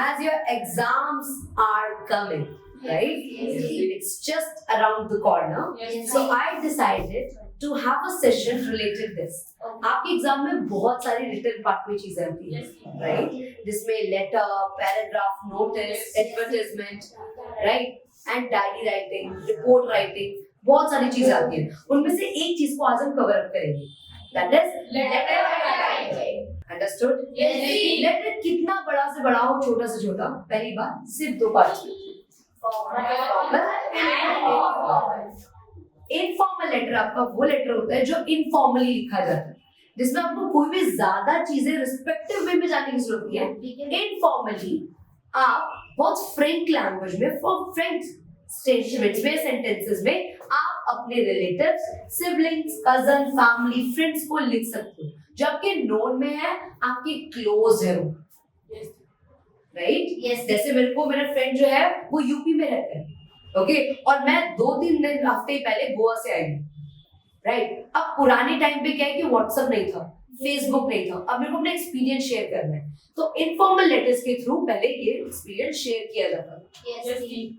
as your exams are coming, right? It's just around the corner. So I decided to have a session related this. आपके exam में बहुत सारी written part में चीजें आती हैं, राइट? जिसमें letter, paragraph, notice, advertisement, right? And diary writing, report writing, बहुत सारी चीजें आती हैं. उनमें से एक चीज को आज हम कवर अप करेंगे. That is letter writing. Understood? Yes, जी. लेटर कितना बड़ा से बड़ा हो, छोटा से छोटा, पहली बात सिर्फ दो पार्ट्स में. इनफॉर्मल लेटर आपका वो लेटर होता है जो इनफॉर्मली लिखा जाता है, जिसमें आपको कोई भी ज्यादा चीजें रिस्पेक्टिव वे में जाने की जरूरत नहीं है. इनफॉर्मली आप बहुत फ्रैंक लैंग्वेज में, फ्रैंक स्टेटमेंट्स में, सेंटेंसेस में आप अपने relatives, siblings, cousin, family, friends को लिख सकते हो जो आपके नोन में है, आपके क्लोज है, राइट? जैसे मेरे को मेरा फ्रेंड जो है वो यूपी में रहता है, ओके, और मैं 2-3 दिन हफ्ते पहले गोवा से आई हूँ, राइट? अब पुराने टाइम पे क्या है कि व्हाट्सएप नहीं था, फेसबुक नहीं था, अब मेरे को अपना एक्सपीरियंस शेयर करना है, तो इनफॉर्मल लेटर्स के थ्रू पहले ये एक्सपीरियंस शेयर किया जाता है.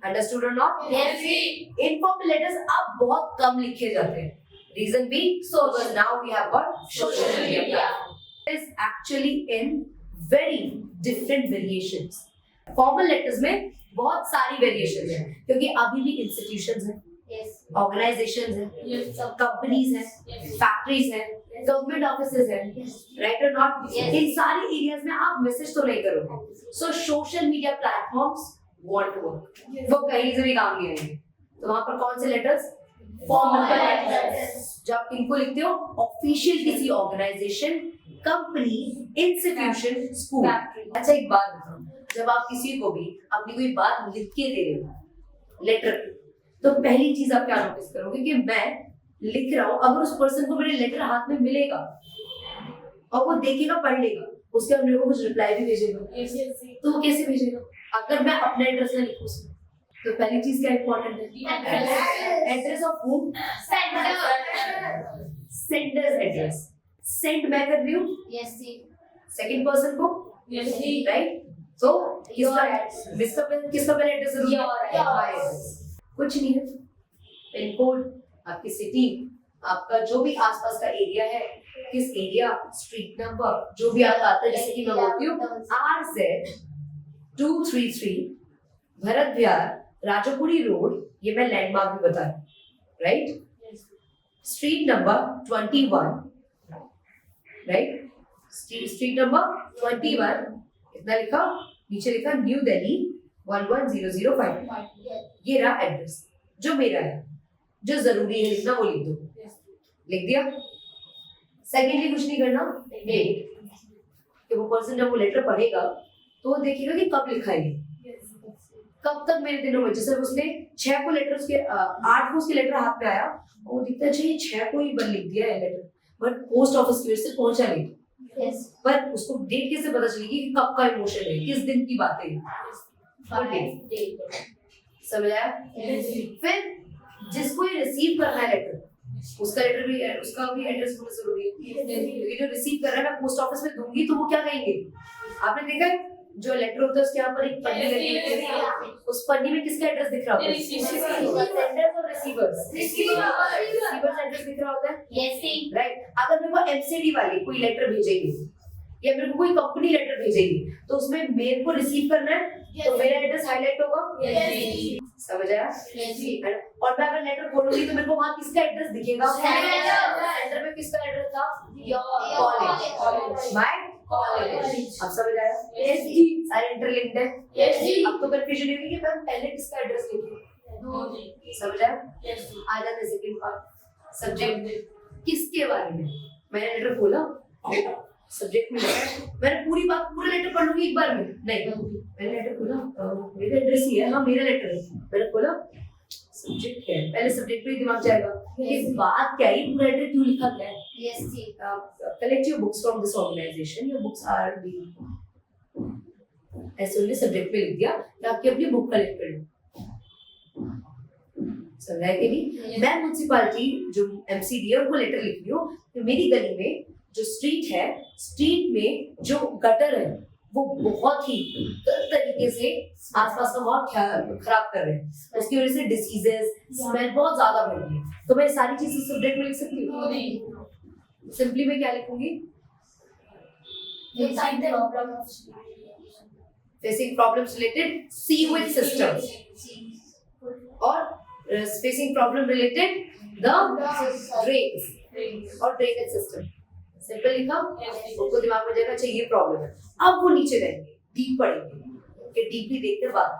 अंडरस्टूड और नॉट? इनफॉर्मल लेटर्स अब बहुत कम लिखे जाते हैं. Reason be because now we have got social media. It is actually in very different variations. Formal letters में बहुत सारी वेरिएशंस हैं, क्योंकि अभी भी इंस्टीट्यूशंस हैं, ऑर्गेनाइजेशंस हैं, कंपनीज हैं, फैक्ट्रीज हैं, गवर्नमेंट ऑफिसेज हैं, राइट और नॉट? इन सारे एरियाज में आप मैसेज तो नहीं करोगे. So social media platforms want to work, वो कहीं से भी काम नहीं आएंगे. तो वहां पर कौन से लेटर्स? Formal letters. जब आप इनको लिखते हो ऑफिशियल किसी ऑर्गेनाइजेशन, कंपनी, इंस्टीट्यूशन, स्कूल. अच्छा एक बात बताओ, जब आप किसी को भी अपनी कोई बात लिख के दे रहे हो लेटर, तो पहली चीज आप क्या नोटिस करोगे कि मैं लिख रहा हूं, अगर उस पर्सन को मेरे लेटर हाथ में मिलेगा और वो देखेगा, पढ़ लेगा, उसके बाद मेरे को कुछ रिप्लाई भी भेजेगा, तो वो कैसे भेजेगा अगर मैं अपना एड्रेस ना लिखूं उसमें? तो पहली चीज क्या इंपॉर्टेंट है? Address of home, sender's address. Send मैं कर रही हूँ सेकंड पर्सन को, राइट? तो किसका पहले एड्रेस है? कुछ नहीं है. पिन कोड, आपकी सिटी, आपका जो भी आसपास का एरिया है, किस एरिया, स्ट्रीट नंबर, जो भी आपका आता है, जैसे कि मैं बोलती हूँ RZ 233 भरत विहार, राजापुरी रोड, ये मैं लैंडमार्क भी बता रही हूँ, right? Street number 21, right? Street number 21, इतना लिखा, नीचे लिखा न्यू दिल्ली 11005. ये रहा एड्रेस जो मेरा है, जो जरूरी है लिखना वो लिख दो. लिख दिया. सेकेंडली कुछ नहीं करना, डेट, कि वो पर्सन जब वो लेटर पढ़ेगा तो वो देखेगा कि कब लिखा है, कब तक मेरे दिनों में. जैसे उसने 6 को लेटर, उसके 8 को उसके लेटर हाथ में आया, वो दिखता है 6 को ही बन लिख दिया है लेटर, बट पोस्ट ऑफिस की वजह से पहुंचा नहीं. पर उसको डेट कैसे पता चलेगी कि कब का इमोशन है, किस दिन की बात है? समझ आया? फिर जिसको ये रिसीव करना है लेटर, उसका लेटर भी, उसका भी एड्रेस होना जरूरी है, क्योंकि जो रिसीव कर रहा है मैं पोस्ट ऑफिस में दूंगी तो वो क्या कहेंगे? आपने देखा है जो लेटर होता है उसके यहाँ पर एक पन्नी लगी होती है, उस पन्नी में किसका एड्रेस दिख रहा होता है? सेंडर्स और रिसीवर्स. रिसीवर्स एड्रेस दिख रहा होता है, राइट? अगर मेरे को एमसीडी वाले कोई लेटर भेजेंगे या मेरे को कोई कंपनी लेटर भेजेगी, तो उसमें मेरे को रिसीव करना है, तो मेरा एड्रेस हाईलाइट होगा. समझ आया? और मैं अगर लेटर खोलूंगी तो मेरे को वहाँ किसका एड्रेस दिखेगा? सेंटर में किसका एड्रेस था? College, my college. अब समझ आया? सारे इंटरलिंक्ड है. अब तो कंफ्यूजन होगी कि मैं पहले किसका एड्रेस लिखूं. समझ आया? आ जाते हैं सेकंड पार्ट, सब्जेक्ट. किसके बारे में? मैंने लेटर खोला, सब्जेक्ट में मैंने पूरी बात, पूरा लेटर पढ़ लूंगी एक बार में? नहीं. मैंने लेटर खोला, मेरा एड्रेस ही है, हाँ मेरा लेटर है, मैंने खोला, सब्जेक्ट क्या है, पहले सब्जेक्ट पे ही दिमाग जाएगा कि बात क्या है, पूरा लेटर क्यों लिखा गया है. Collect your books from this organisation, your books are being, ऐसे उन्होंने सब्जेक्ट पे लिख दिया कि आपकी अपनी बुक कलेक्ट कर लो. समझा है कि नहीं? मैं म्युनिसिपैलिटी जो एमसीडी है उनको लेटर लिख रही हूँ तो मेरी गली में जो स्ट्रीट है, स्ट्रीट में जो गटर है वो बहुत ही तरीके तरीके से आसपास का माहौल खराब कर रहे हैं, उसकी वजह से डिसीजेस, स्मेल बहुत ज्यादा बढ़ रही है। तो मैं सारी चीजें सब्जेक्ट में लिख सकती हूँ। सिंपली मैं क्या लिखूंगी? Facing problems related sewage systems, और facing problem related the drains और ड्रेनेज सिस्टम। सिंपल लिखा, उनको दिमाग में जाएगा अच्छा ये प्रॉब्लम है। अब वो नीचे जाएंगे, डीप पढ़ेंगे कि डीपली देखकर बात।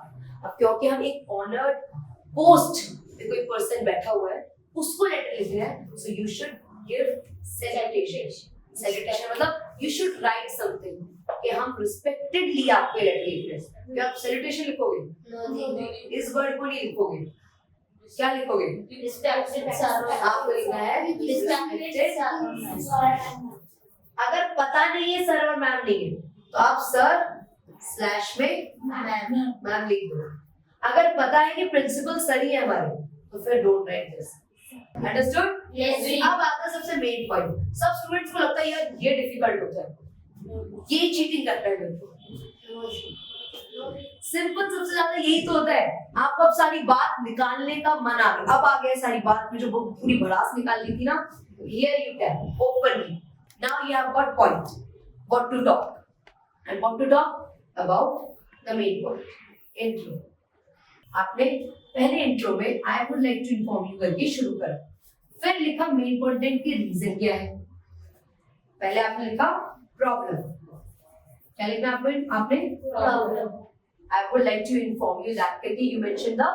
अब क्योंकि हम एक ऑनर्ड पोस्ट में कोई पर्सन बैठा हुआ है उसको लेटर लिख रहे हैं, so you should give salutation. Salutation मतलब यू शुड राइट समथिंग कि हम रिस्पेक्टेडली आपको लेटर लिख रहे हैं। क्या आप सैल्यूटेशन लिखोगे? इस वर्ड को नहीं लिखोगे, क्या लिखोगे? आपको लिखना है अगर पता नहीं है सर और मैम नहीं है तो आप सर स्लैश में मैम लिख दो। अगर पता है कि प्रिंसिपल सर ही है हमारे तो फिर don't write this. Understood? Yes. अब आता है सबसे मेन पॉइंट। सब स्टूडेंट्स को लगता है यार ये डिफिकल्ट होता है, ये चीटिंग करता है मेरे को। सिंपल सबसे ज्यादा यही तो होता है। आपको अब सारी बात निकालने का मन आ गया, अब आ गया सारी बात में जो पूरी भड़ास निकालनी थी ना। Here you can openly. Now you have got point. What to talk? And what to talk about the main point. Intro. आपने पहले इंट्रो में I would like to inform you करके शुरू करा, फिर लिखा मेन कंटेंट के रीजन क्या है। पहले आपने लिखा प्रॉब्लम, क्या लिखना आपने problem. I would like to inform you that करके you mentioned the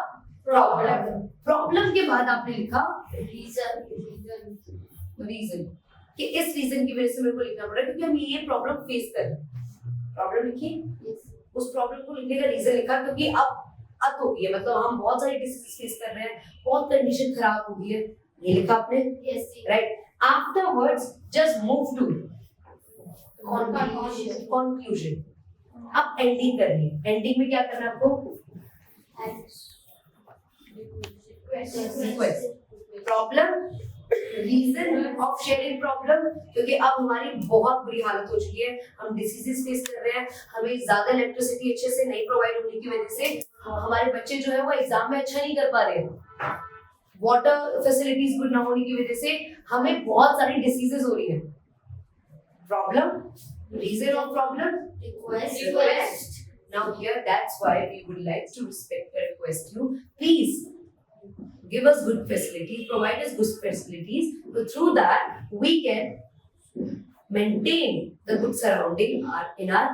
problem. Problem के बाद आपने लिखा रीजन कि इस रीजन की वजह से मेरे को लिखना पड़ा क्योंकि हम ये प्रॉब्लम फेस कर रहे हैं। प्रॉब्लम लिखी, उस प्रॉब्लम को लिखने का रीजन लिखा क्योंकि अब हो गई है, मतलब हम बहुत सारी डिसीज फेस कर रहे हैं, बहुत कंडीशन खराब हो गई है, ये लिखा आपने। Right. Afterwards just move to conclusion. अब एंडिंग करनी है। एंडिंग में क्या करना है आपको? Problem, reason of sharing problem, क्योंकि अब हमारी बहुत बुरी हालत हो चुकी है, हम डिसीजेस फेस कर रहे हैं, हमें ज्यादा इलेक्ट्रिसिटी अच्छे से नहीं प्रोवाइड होने की वजह से हमारे बच्चे जो है वो एग्जाम में अच्छा नहीं कर पा रहे हैं। वाटर फैसिलिटीज गुड ना होने की वजह से हमें बहुत सारी डिसीजेस हो रही है। Problem, reason of problem, request. Now here that's why we would like to request you, please give us good facilities, provide us good facilities, so through that we can maintain the good surrounding in our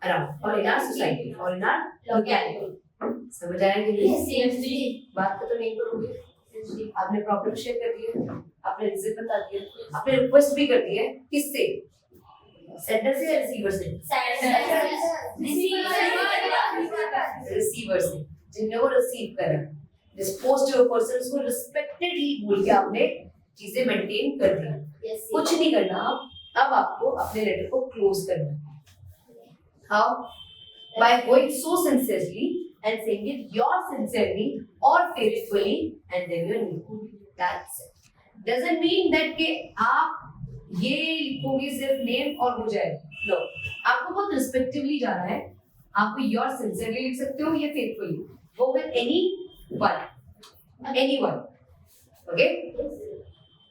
around or in our society or in our locality. समझ आया कि नहीं? बात को तो नहीं करोगे। आपने प्रॉब्लम शेयर कर दिया, आपने रीजन बता दिया, आपने रिक्वेस्ट भी कर दिया। किससे? सेंडर से या रिसीवर से? रिसीवर से, जिनने वो रिसीव करा। जिस पोस्ट पर्सन उसको रिस्पेक्टेडली बोल के आपने चीजें मेंटेन कर दी। कुछ नहीं करना, अब आपको अपने लेटर को क्लोज करना है। How? By going so sincerely and saying it yours sincerely or faithfully and then your name. That's it. Doesn't mean that कि आप ये लिखोगे सिर्फ नेम और हो जाए। नो, आपको बहुत रिस्पेक्टिवली जाना है। आपको योर सिंसियरली लिख सकते हो या फेथफुली, वो with anyone, okay?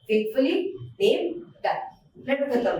Faithfully, name, done. Letter खत्म।